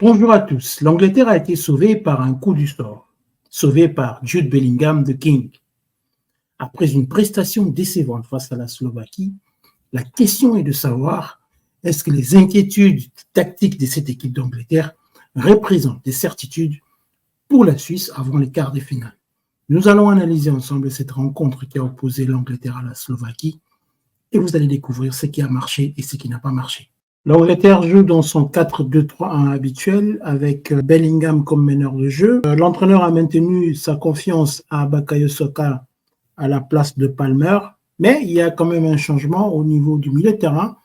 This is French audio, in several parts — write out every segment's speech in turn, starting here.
Bonjour à tous. L'Angleterre a été sauvée par un coup du sort, sauvée par Jude Bellingham de King. Après une prestation décevante face à la Slovaquie, la question est de savoir est-ce que les inquiétudes tactiques de cette équipe d'Angleterre représentent des certitudes pour la Suisse avant les quarts de finale. Nous allons analyser ensemble cette rencontre qui a opposé l'Angleterre à la Slovaquie et vous allez découvrir ce qui a marché et ce qui n'a pas marché. L'Angleterre joue dans son 4-2-3-1 habituel avec Bellingham comme meneur de jeu. L'entraîneur a maintenu sa confiance à Bukayo Saka à la place de Palmer, mais il y a quand même un changement au niveau du milieu de terrain.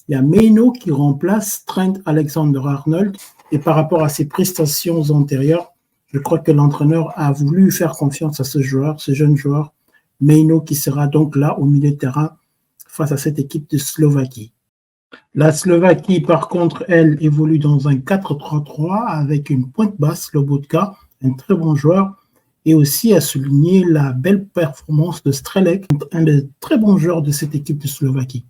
Il y a Mainoo qui remplace Trent Alexander-Arnold et par rapport à ses prestations antérieures, je crois que l'entraîneur a voulu faire confiance à ce jeune joueur, Mainoo, qui sera donc là au milieu de terrain face à cette équipe de Slovaquie. La Slovaquie, par contre, elle évolue dans un 4-3-3 avec une pointe basse, Lobotka, un très bon joueur, et aussi à souligner la belle performance de Strelec, un des très bons joueurs de cette équipe de Slovaquie.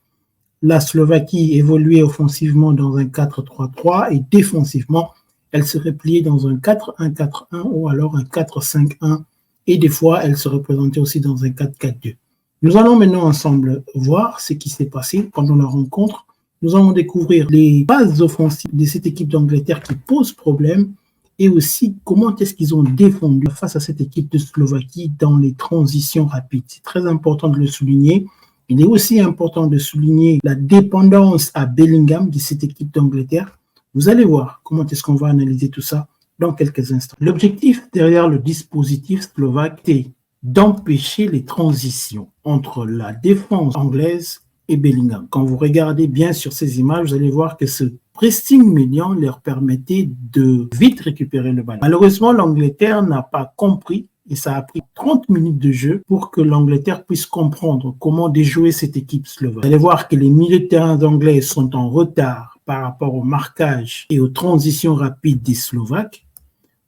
La Slovaquie évoluait offensivement dans un 4-3-3 et défensivement, elle se repliait dans un 4-1-4-1 ou alors un 4-5-1 et des fois, elle se représentait aussi dans un 4-4-2. Nous allons maintenant ensemble voir ce qui s'est passé pendant la rencontre. Nous allons découvrir les bases offensives de cette équipe d'Angleterre qui pose problème et aussi comment est-ce qu'ils ont défendu face à cette équipe de Slovaquie dans les transitions rapides. C'est très important de le souligner. Il est aussi important de souligner la dépendance à Bellingham de cette équipe d'Angleterre. Vous allez voir comment est-ce qu'on va analyser tout ça dans quelques instants. L'objectif derrière le dispositif slovaque est d'empêcher les transitions entre la défense anglaise et Bellingham. Quand vous regardez bien sur ces images, vous allez voir que ce pressing médian leur permettait de vite récupérer le ballon. Malheureusement, l'Angleterre n'a pas compris et ça a pris 30 minutes de jeu pour que l'Angleterre puisse comprendre comment déjouer cette équipe slovaque. Vous allez voir que les milieux de terrain anglais sont en retard par rapport au marquage et aux transitions rapides des Slovaques.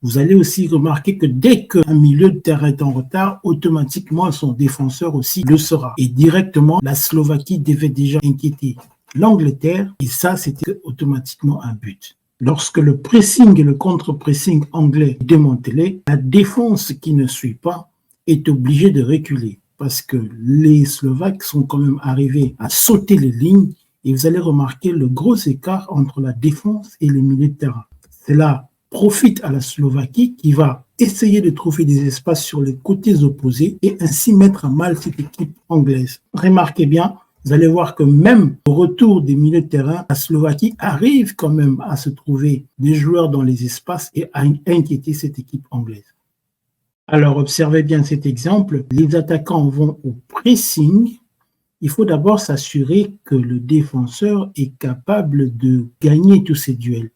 Vous allez aussi remarquer que dès qu'un milieu de terrain est en retard, automatiquement son défenseur aussi le sera. Et directement, la Slovaquie devait déjà inquiéter l'Angleterre et ça, c'était automatiquement un but. Lorsque le pressing et le contre-pressing anglais est démantelé, la défense qui ne suit pas est obligée de reculer parce que les Slovaques sont quand même arrivés à sauter les lignes et vous allez remarquer le gros écart entre la défense et le milieu de terrain. C'est là profite à la Slovaquie qui va essayer de trouver des espaces sur les côtés opposés et ainsi mettre à mal cette équipe anglaise. Remarquez bien, vous allez voir que même au retour des milieux de terrain, la Slovaquie arrive quand même à se trouver des joueurs dans les espaces et à inquiéter cette équipe anglaise. Alors observez bien cet exemple, les attaquants vont au pressing. Il faut d'abord s'assurer que le défenseur est capable de gagner tous ces duels.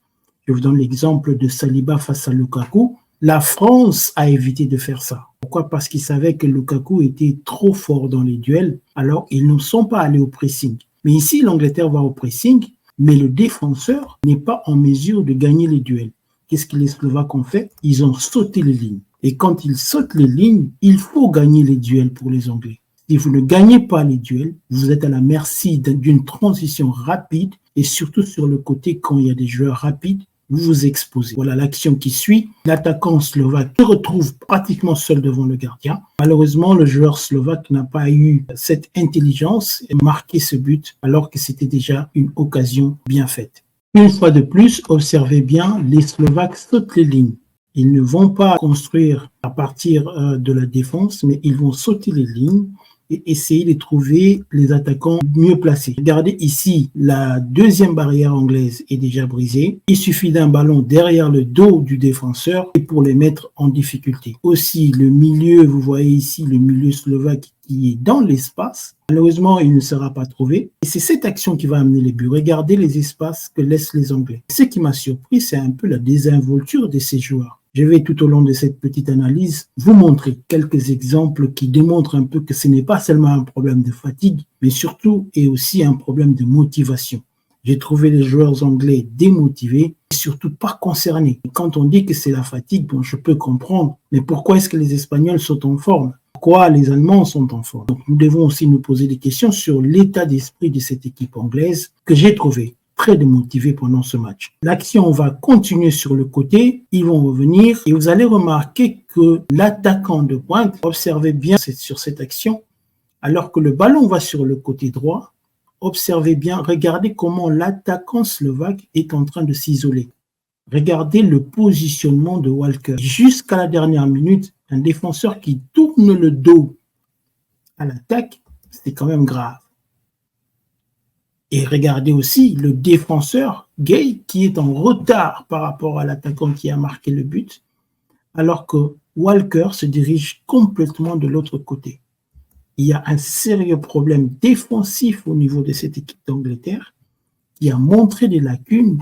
Je vous donne l'exemple de Saliba face à Lukaku. La France a évité de faire ça. Pourquoi? Parce qu'ils savaient que Lukaku était trop fort dans les duels, alors ils ne sont pas allés au pressing. Mais ici, l'Angleterre va au pressing, mais le défenseur n'est pas en mesure de gagner les duels. Qu'est-ce que les Slovaques ont fait? Ils ont sauté les lignes. Et quand ils sautent les lignes, il faut gagner les duels pour les Anglais. Si vous ne gagnez pas les duels, vous êtes à la merci d'une transition rapide et surtout sur le côté, quand il y a des joueurs rapides, vous vous exposez. Voilà l'action qui suit. L'attaquant slovaque se retrouve pratiquement seul devant le gardien. Malheureusement, le joueur slovaque n'a pas eu cette intelligence et marqué ce but alors que c'était déjà une occasion bien faite. Une fois de plus, observez bien, les Slovaques sautent les lignes. Ils ne vont pas construire à partir de la défense, mais ils vont sauter les lignes et essayer de trouver les attaquants mieux placés. Regardez ici, la deuxième barrière anglaise est déjà brisée. Il suffit d'un ballon derrière le dos du défenseur pour les mettre en difficulté. Aussi, le milieu, vous voyez ici le milieu slovaque qui est dans l'espace. Malheureusement, il ne sera pas trouvé. Et c'est cette action qui va amener les buts. Regardez les espaces que laissent les Anglais. Ce qui m'a surpris, c'est un peu la désinvolture de ces joueurs. Je vais tout au long de cette petite analyse vous montrer quelques exemples qui démontrent un peu que ce n'est pas seulement un problème de fatigue, mais surtout et aussi un problème de motivation. J'ai trouvé les joueurs anglais démotivés et surtout pas concernés. Et quand on dit que c'est la fatigue, bon, je peux comprendre, mais pourquoi est-ce que les Espagnols sont en forme? Pourquoi les Allemands sont en forme? Donc nous devons aussi nous poser des questions sur l'état d'esprit de cette équipe anglaise que j'ai trouvé très démotivés pendant ce match. L'action va continuer sur le côté, ils vont revenir et vous allez remarquer que l'attaquant de pointe, observez bien sur cette action, alors que le ballon va sur le côté droit, observez bien, regardez comment l'attaquant slovaque est en train de s'isoler. Regardez le positionnement de Walker. Jusqu'à la dernière minute, un défenseur qui tourne le dos à l'attaque, c'est quand même grave. Et regardez aussi le défenseur, Gay, qui est en retard par rapport à l'attaquant qui a marqué le but, alors que Walker se dirige complètement de l'autre côté. Il y a un sérieux problème défensif au niveau de cette équipe d'Angleterre qui a montré des lacunes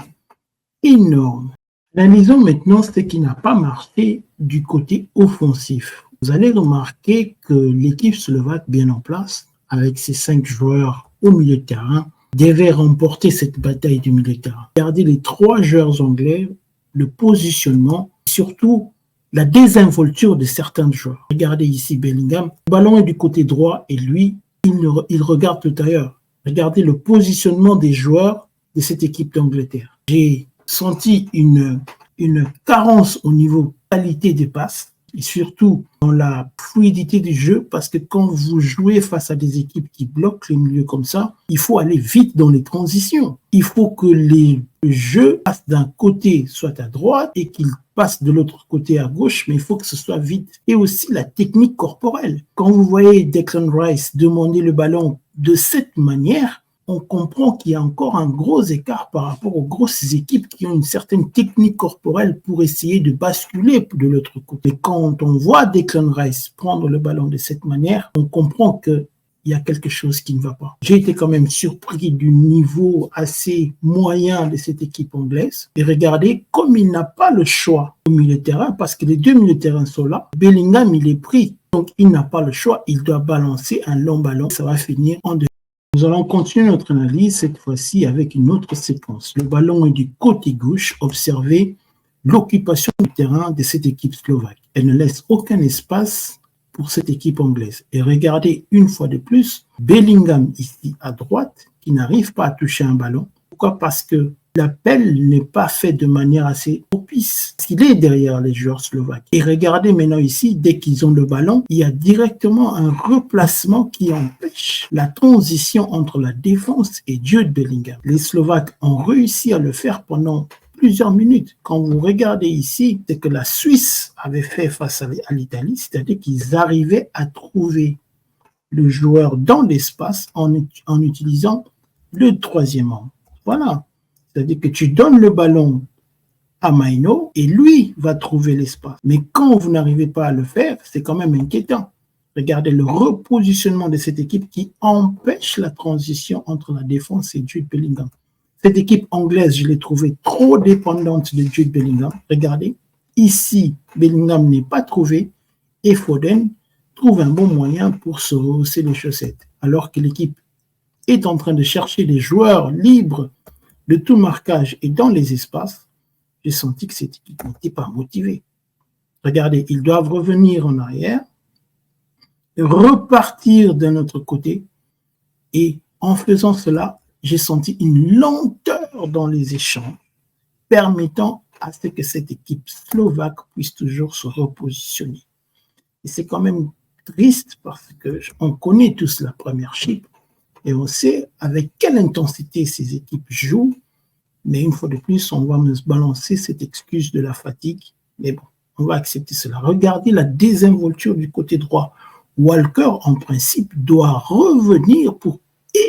énormes. Analysons maintenant ce qui n'a pas marché du côté offensif. Vous allez remarquer que l'équipe slovaque bien en place, avec ses 5 joueurs au milieu de terrain, devait remporter cette bataille du milieu de terrain. Regardez les 3 joueurs anglais, le positionnement, surtout la désinvolture de certains joueurs. Regardez ici Bellingham, le ballon est du côté droit et lui, il regarde tout ailleurs. Regardez le positionnement des joueurs de cette équipe d'Angleterre. J'ai senti une carence au niveau qualité des passes et surtout dans la fluidité du jeu, parce que quand vous jouez face à des équipes qui bloquent les milieux comme ça, il faut aller vite dans les transitions. Il faut que les jeux passent d'un côté soit à droite et qu'ils passent de l'autre côté à gauche, mais il faut que ce soit vite. Et aussi la technique corporelle. Quand vous voyez Declan Rice demander le ballon de cette manière, on comprend qu'il y a encore un gros écart par rapport aux grosses équipes qui ont une certaine technique corporelle pour essayer de basculer de l'autre côté. Et quand on voit Declan Rice prendre le ballon de cette manière, on comprend qu'il y a quelque chose qui ne va pas. J'ai été quand même surpris du niveau assez moyen de cette équipe anglaise. Et regardez, comme il n'a pas le choix au milieu de terrain, parce que les 2 milieux de terrain sont là, Bellingham, il est pris. Donc, il n'a pas le choix, il doit balancer un long ballon. Ça va finir en deux. Nous allons continuer notre analyse, cette fois-ci avec une autre séquence. Le ballon est du côté gauche. Observez l'occupation du terrain de cette équipe slovaque. Elle ne laisse aucun espace pour cette équipe anglaise. Et regardez une fois de plus, Bellingham ici à droite, qui n'arrive pas à toucher un ballon. Pourquoi? Parce que l'appel n'est pas fait de manière assez propice. Il est derrière les joueurs slovaques. Et regardez maintenant ici, dès qu'ils ont le ballon, il y a directement un replacement qui empêche la transition entre la défense et Jude Bellingham. Les Slovaques ont réussi à le faire pendant plusieurs minutes. Quand vous regardez ici, c'est que la Suisse avait fait face à l'Italie, c'est-à-dire qu'ils arrivaient à trouver le joueur dans l'espace en utilisant le troisième homme. Voilà. C'est-à-dire que tu donnes le ballon à Maino et lui va trouver l'espace. Mais quand vous n'arrivez pas à le faire, c'est quand même inquiétant. Regardez le repositionnement de cette équipe qui empêche la transition entre la défense et Jude Bellingham. Cette équipe anglaise, je l'ai trouvée trop dépendante de Jude Bellingham. Regardez, ici, Bellingham n'est pas trouvé et Foden trouve un bon moyen pour se rehausser les chaussettes. Alors que l'équipe est en train de chercher des joueurs libres de tout marquage et dans les espaces, j'ai senti que cette équipe n'était pas motivée. Regardez, ils doivent revenir en arrière, repartir d'un autre côté, et en faisant cela, j'ai senti une lenteur dans les échanges, permettant à ce que cette équipe slovaque puisse toujours se repositionner. Et c'est quand même triste parce qu'on connaît tous la Premiership, et on sait avec quelle intensité ces équipes jouent, mais une fois de plus, on va me balancer cette excuse de la fatigue. Mais bon, on va accepter cela. Regardez la désinvolture du côté droit. Walker, en principe, doit revenir pour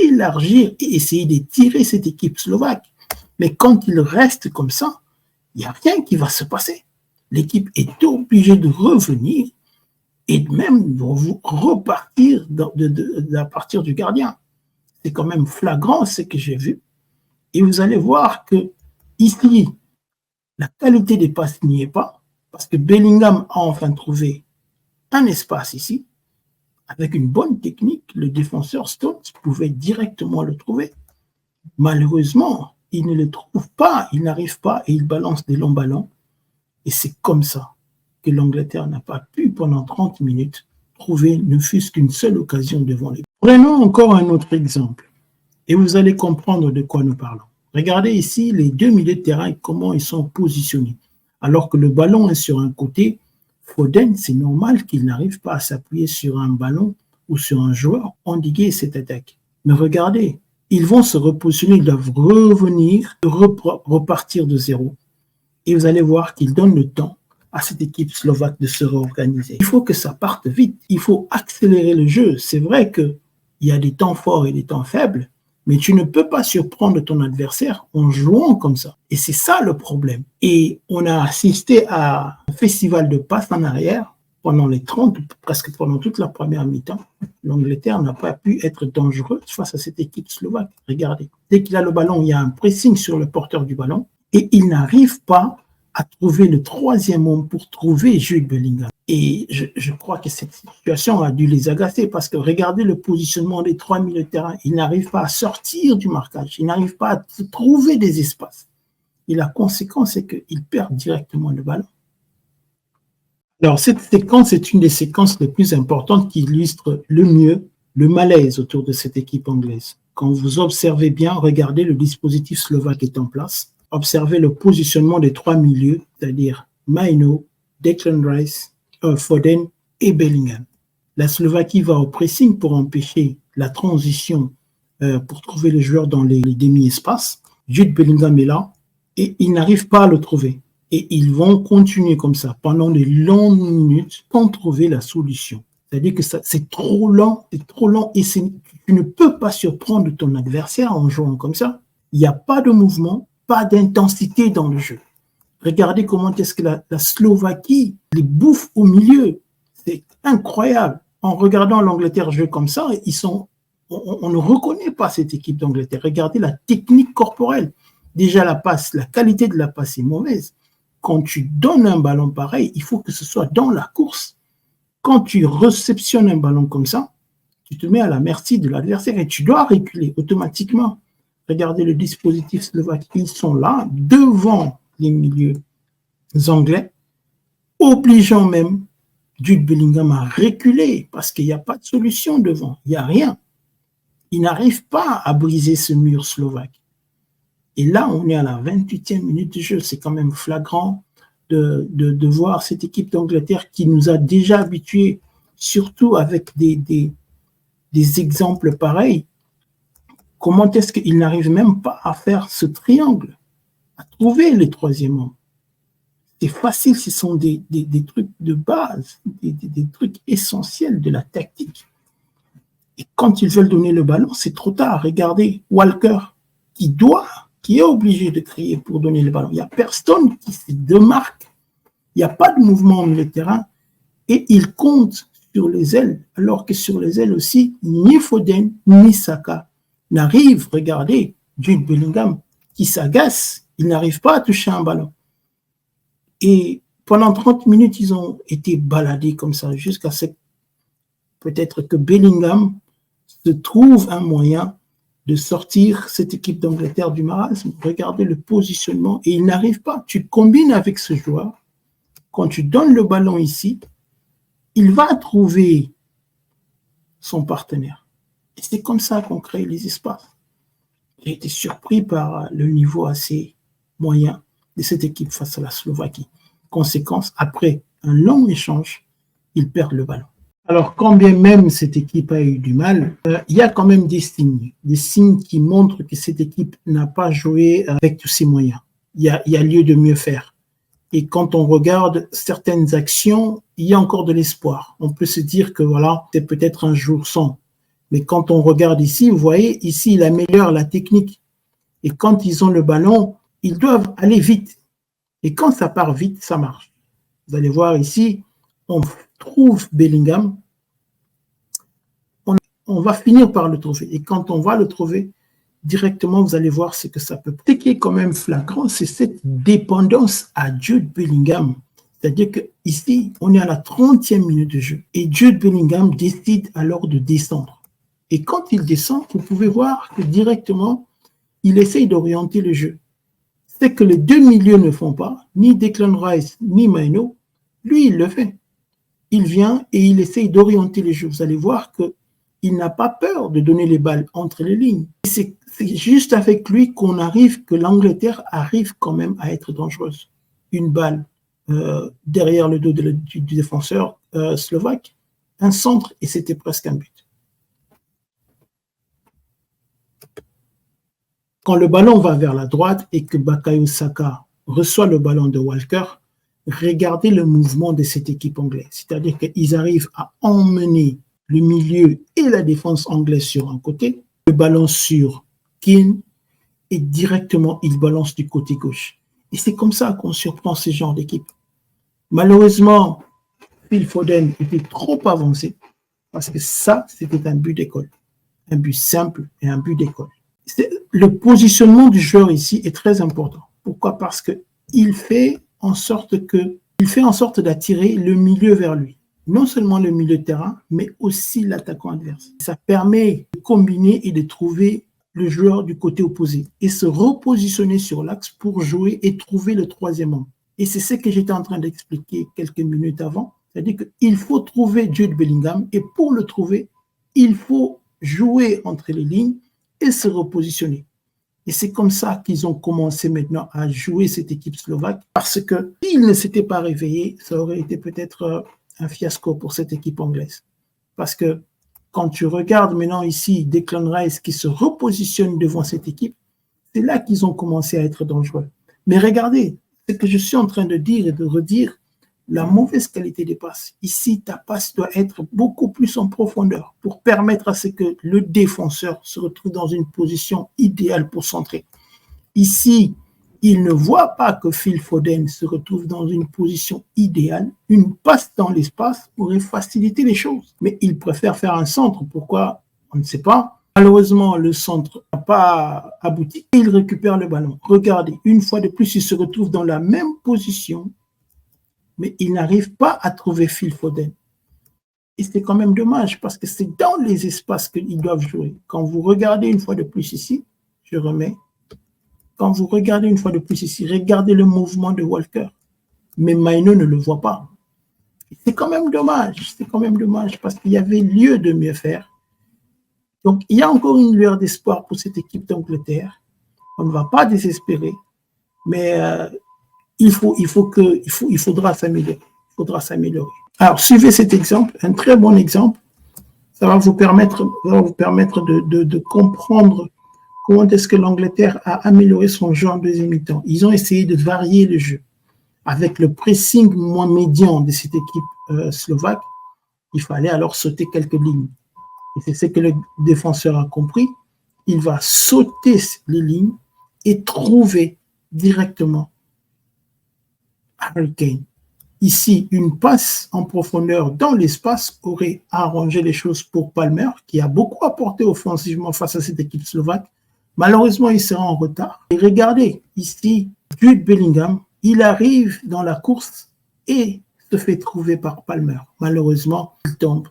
élargir et essayer d'étirer cette équipe slovaque. Mais quand il reste comme ça, il n'y a rien qui va se passer. L'équipe est obligée de revenir et même de repartir à partir du gardien. C'est quand même flagrant ce que j'ai vu. Et vous allez voir que ici, la qualité des passes n'y est pas, parce que Bellingham a enfin trouvé un espace ici. Avec une bonne technique, le défenseur Stones pouvait directement le trouver. Malheureusement, il ne le trouve pas, il n'arrive pas et il balance des longs ballons. Et c'est comme ça que l'Angleterre n'a pas pu, pendant 30 minutes, trouver ne fût-ce qu'une seule occasion devant les. Prenons encore un autre exemple et vous allez comprendre de quoi nous parlons. Regardez ici les deux milieux de terrain et comment ils sont positionnés. Alors que le ballon est sur un côté, Foden, c'est normal qu'il n'arrive pas à s'appuyer sur un ballon ou sur un joueur endiguer cette attaque. Mais regardez, ils vont se repositionner, ils doivent revenir, repartir de zéro. Et vous allez voir qu'ils donnent le temps à cette équipe slovaque de se réorganiser. Il faut que ça parte vite, il faut accélérer le jeu. C'est vrai qu'il y a des temps forts et des temps faibles, mais tu ne peux pas surprendre ton adversaire en jouant comme ça. Et c'est ça le problème. Et on a assisté à un festival de passes en arrière pendant les 30, presque pendant toute la première mi-temps. L'Angleterre n'a pas pu être dangereuse face à cette équipe slovaque. Regardez, dès qu'il a le ballon, il y a un pressing sur le porteur du ballon et il n'arrive pas à trouver le troisième homme pour trouver Jude Bellingham. Et je crois que cette situation a dû les agacer parce que regardez le positionnement des trois milieux de terrain. Ils n'arrivent pas à sortir du marquage. Ils n'arrivent pas à trouver des espaces. Et la conséquence, c'est qu'ils perdent directement le ballon. Alors, cette séquence est une des séquences les plus importantes qui illustre le mieux le malaise autour de cette équipe anglaise. Quand vous observez bien, regardez le dispositif slovaque est en place. Observez le positionnement des trois milieux, c'est-à-dire Maino, Declan Rice, Foden et Bellingham. La Slovaquie va au pressing pour empêcher la transition, pour trouver le joueur dans les demi-espaces. Jude Bellingham est là et il n'arrive pas à le trouver. Et ils vont continuer comme ça pendant de longues minutes sans trouver la solution. C'est-à-dire que c'est trop lent et tu ne peux pas surprendre ton adversaire en jouant comme ça. Il n'y a pas de mouvement, pas d'intensité dans le jeu. Regardez comment est-ce que la Slovaquie les bouffe au milieu. C'est incroyable. En regardant l'Angleterre jouer comme ça, on ne reconnaît pas cette équipe d'Angleterre. Regardez la technique corporelle. Déjà la passe, la qualité de la passe est mauvaise. Quand tu donnes un ballon pareil, il faut que ce soit dans la course. Quand tu réceptionnes un ballon comme ça, tu te mets à la merci de l'adversaire et tu dois reculer automatiquement. Regardez le dispositif slovaque. Ils sont là, devant les milieux anglais, obligeant même Jude Bellingham à reculer parce qu'il n'y a pas de solution devant. Il n'y a rien. Ils n'arrivent pas à briser ce mur slovaque. Et là, on est à la 28e minute de jeu. C'est quand même flagrant de voir cette équipe d'Angleterre qui nous a déjà habitués, surtout avec des exemples pareils. Comment est-ce qu'ils n'arrivent même pas à faire ce triangle, à trouver le troisième homme? C'est facile, ce sont des trucs de base, des trucs essentiels de la tactique. Et quand ils veulent donner le ballon, c'est trop tard. Regardez, Walker, qui est obligé de crier pour donner le ballon. Il n'y a personne qui se démarque. Il n'y a pas de mouvement au milieu de terrain. Et il compte sur les ailes, alors que sur les ailes aussi, ni Foden, ni Saka n'arrivent. Regardez, Jude Bellingham, qui s'agace, il n'arrive pas à toucher un ballon. Et pendant 30 minutes, ils ont été baladés comme ça, jusqu'à ce peut-être que Bellingham se trouve un moyen de sortir cette équipe d'Angleterre du marasme. Regardez le positionnement et il n'arrive pas. Tu combines avec ce joueur, quand tu donnes le ballon ici, il va trouver son partenaire. Et c'est comme ça qu'on crée les espaces. J'ai été surpris par le niveau assez moyen de cette équipe face à la Slovaquie. Conséquence, après un long échange, ils perdent le ballon. Alors, quand bien même cette équipe a eu du mal, il y a quand même des signes qui montrent que cette équipe n'a pas joué avec tous ses moyens. Il y a lieu de mieux faire. Et quand on regarde certaines actions, il y a encore de l'espoir. On peut se dire que voilà, c'est peut-être un jour sans. Mais quand on regarde ici, vous voyez, ici, il améliore la technique. Et quand ils ont le ballon, ils doivent aller vite. Et quand ça part vite, ça marche. Vous allez voir ici, on trouve Bellingham, on va finir par le trouver. Et quand on va le trouver, directement, vous allez voir ce que ça peut. Ce qui est quand même flagrant, c'est cette dépendance à Jude Bellingham. C'est-à-dire qu'ici, on est à la 30e minute de jeu. Et Jude Bellingham décide alors de descendre. Et quand il descend, vous pouvez voir que directement, il essaye d'orienter le jeu. C'est que les deux milieux ne font pas, ni Declan Rice, ni Maino. Lui, il le fait. Il vient et il essaye d'orienter le jeu. Vous allez voir qu'il n'a pas peur de donner les balles entre les lignes. C'est juste avec lui que l'Angleterre arrive quand même à être dangereuse. Une balle derrière le dos du défenseur slovaque, un centre et c'était presque un but. Quand le ballon va vers la droite et que Bukayo Saka reçoit le ballon de Walker, regardez le mouvement de cette équipe anglaise. C'est-à-dire qu'ils arrivent à emmener le milieu et la défense anglaise sur un côté, le ballon sur Keane et directement il balance du côté gauche. Et c'est comme ça qu'on surprend ce genre d'équipe. Malheureusement, Phil Foden était trop avancé parce que ça, c'était un but d'école. Un but simple et un but d'école. Le positionnement du joueur ici est très important. Pourquoi? Parce qu'il fait en sorte d'attirer le milieu vers lui. Non seulement le milieu de terrain, mais aussi l'attaquant adverse. Ça permet de combiner et de trouver le joueur du côté opposé et se repositionner sur l'axe pour jouer et trouver le troisième homme. Et c'est ce que j'étais en train d'expliquer quelques minutes avant. C'est-à-dire qu'il faut trouver Jude Bellingham et pour le trouver, il faut jouer entre les lignes et se repositionner. Et c'est comme ça qu'ils ont commencé maintenant à jouer cette équipe slovaque parce que s'ils ne s'étaient pas réveillés, ça aurait été peut-être un fiasco pour cette équipe anglaise. Parce que quand tu regardes maintenant ici Declan Rice qui se repositionne devant cette équipe, c'est là qu'ils ont commencé à être dangereux. Mais regardez, ce que je suis en train de dire et de redire, la mauvaise qualité des passes. Ici, ta passe doit être beaucoup plus en profondeur pour permettre à ce que le défenseur se retrouve dans une position idéale pour centrer. Ici, il ne voit pas que Phil Foden se retrouve dans une position idéale. Une passe dans l'espace pourrait faciliter les choses. Mais il préfère faire un centre. Pourquoi? On ne sait pas. Malheureusement, le centre n'a pas abouti. Il récupère le ballon. Regardez, une fois de plus, il se retrouve dans la même position, mais il n'arrive pas à trouver Phil Foden. Et c'est quand même dommage parce que c'est dans les espaces qu'ils doivent jouer. Quand vous regardez une fois de plus ici, je remets. Quand vous regardez une fois de plus ici, regardez le mouvement de Walker. Mais Maino ne le voit pas. C'est quand même dommage. C'est quand même dommage parce qu'il y avait lieu de mieux faire. Donc, il y a encore une lueur d'espoir pour cette équipe d'Angleterre. On ne va pas désespérer, mais il faudra s'améliorer. Il faudra s'améliorer. Alors, suivez cet exemple, un très bon exemple. Ça va vous permettre de comprendre comment est-ce que l'Angleterre a amélioré son jeu en deuxième mi-temps. Ils ont essayé de varier le jeu. Avec le pressing moins médian de cette équipe slovaque, il fallait alors sauter quelques lignes. Et c'est ce que le défenseur a compris. Il va sauter les lignes et trouver directement Harry Kane. Ici, une passe en profondeur dans l'espace aurait arrangé les choses pour Palmer, qui a beaucoup apporté offensivement face à cette équipe slovaque. Malheureusement, il sera en retard. Et regardez, ici, Jude Bellingham, il arrive dans la course et se fait trouver par Palmer. Malheureusement, il tombe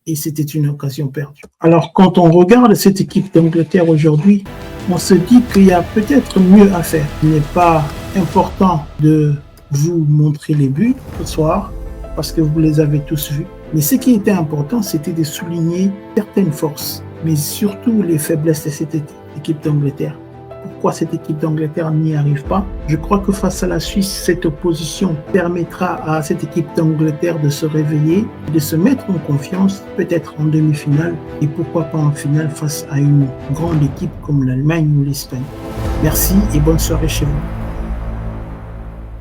et c'était une occasion perdue. Alors, quand on regarde cette équipe d'Angleterre aujourd'hui, on se dit qu'il y a peut-être mieux à faire. Il n'est pas important de vous montrer les buts ce soir parce que vous les avez tous vus. Mais ce qui était important, c'était de souligner certaines forces, mais surtout les faiblesses de cette équipe d'Angleterre. Pourquoi cette équipe d'Angleterre n'y arrive pas? Je crois que face à la Suisse, cette opposition permettra à cette équipe d'Angleterre de se réveiller, de se mettre en confiance, peut-être en demi-finale et pourquoi pas en finale face à une grande équipe comme l'Allemagne ou l'Espagne. Merci et bonne soirée chez vous.